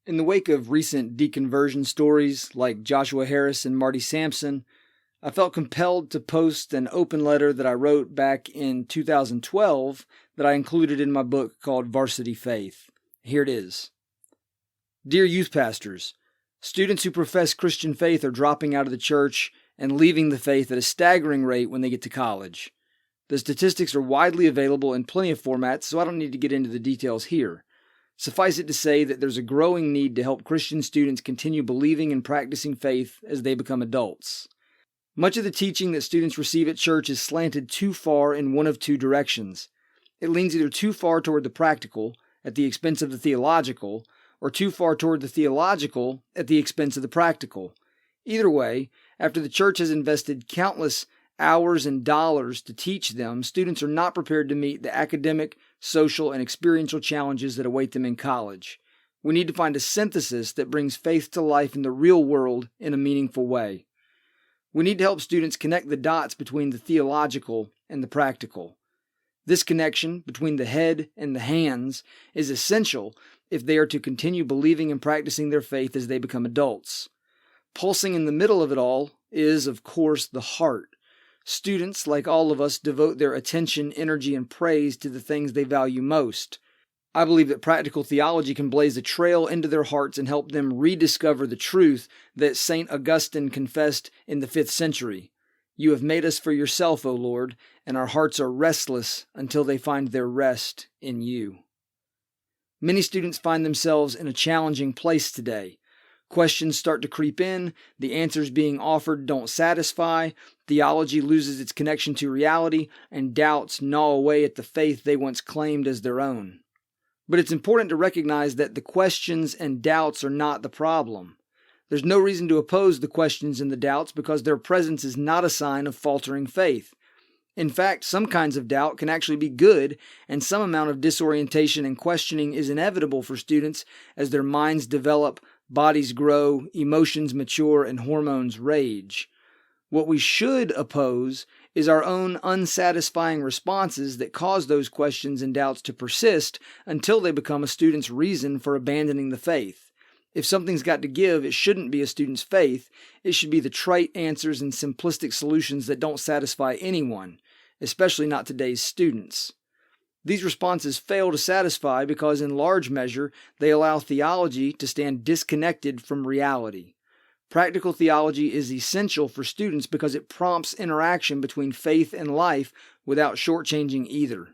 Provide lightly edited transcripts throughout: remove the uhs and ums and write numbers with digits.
In the wake of recent deconversion stories like Joshua Harris and Marty Sampson, I felt compelled to post an open letter that I wrote back in 2012 that I included in my book called Varsity Faith. Here it is. Dear youth pastors, students who profess Christian faith are dropping out of the church and leaving the faith at a staggering rate when they get to college. The statistics are widely available in plenty of formats, so I don't need to get into the details here. Suffice it to say that there's a growing need to help Christian students continue believing and practicing faith as they become adults. Much of the teaching that students receive at church is slanted too far in one of two directions. It leans either too far toward the practical, at the expense of the theological, or too far toward the theological, at the expense of the practical. Either way, after the church has invested countless hours and dollars to teach them, students are not prepared to meet the academic, social, and experiential challenges that await them in college. We need to find a synthesis that brings faith to life in the real world in a meaningful way. We need to help students connect the dots between the theological and the practical. This connection between the head and the hands is essential if they are to continue believing and practicing their faith as they become adults. Pulsing in the middle of it all is, of course, the heart. Students, like all of us, devote their attention, energy, and praise to the things they value most. I believe that practical theology can blaze a trail into their hearts and help them rediscover the truth that St. Augustine confessed in the 5th century. You have made us for yourself, O Lord, and our hearts are restless until they find their rest in you. Many students find themselves in a challenging place today. Questions start to creep in, the answers being offered don't satisfy, theology loses its connection to reality, and doubts gnaw away at the faith they once claimed as their own. But it's important to recognize that the questions and doubts are not the problem. There's no reason to oppose the questions and the doubts because their presence is not a sign of faltering faith. In fact, some kinds of doubt can actually be good, and some amount of disorientation and questioning is inevitable for students as their minds develop, bodies grow, emotions mature, and hormones rage. What we should oppose is our own unsatisfying responses that cause those questions and doubts to persist until they become a student's reason for abandoning the faith. If something's got to give, it shouldn't be a student's faith. It should be the trite answers and simplistic solutions that don't satisfy anyone, especially not today's students. These responses fail to satisfy because, in large measure, they allow theology to stand disconnected from reality. Practical theology is essential for students because it prompts interaction between faith and life without shortchanging either.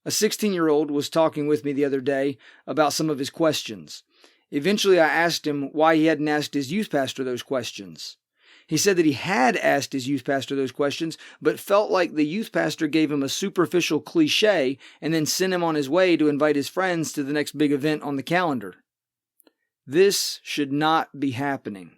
A 16-year-old was talking with me the other day about some of his questions. Eventually, I asked him why he hadn't asked his youth pastor those questions. He said that he had asked his youth pastor those questions, but felt like the youth pastor gave him a superficial cliche and then sent him on his way to invite his friends to the next big event on the calendar. This should not be happening.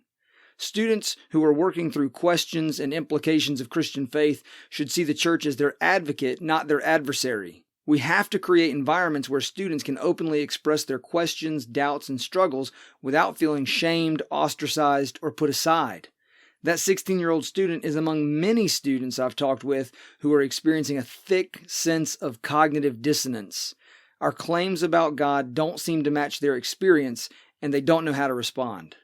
Students who are working through questions and implications of Christian faith should see the church as their advocate, not their adversary. We have to create environments where students can openly express their questions, doubts, and struggles without feeling shamed, ostracized, or put aside. That 16-year-old student is among many students I've talked with who are experiencing a thick sense of cognitive dissonance. Our claims about God don't seem to match their experience, and they don't know how to respond.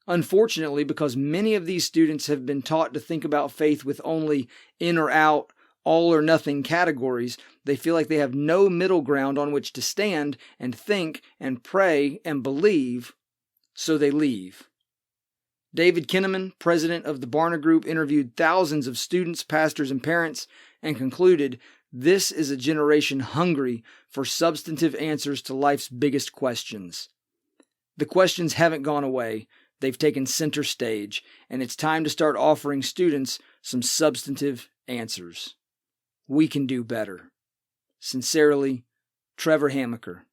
Unfortunately, because many of these students have been taught to think about faith with only in or out, all or nothing categories, they feel like they have no middle ground on which to stand and think and pray and believe, so they leave. David Kinnaman, president of the Barna Group, interviewed thousands of students, pastors, and parents and concluded, "This is a generation hungry for substantive answers to life's biggest questions." The questions haven't gone away. They've taken center stage, and it's time to start offering students some substantive answers. We can do better. Sincerely, Trevor Hamaker.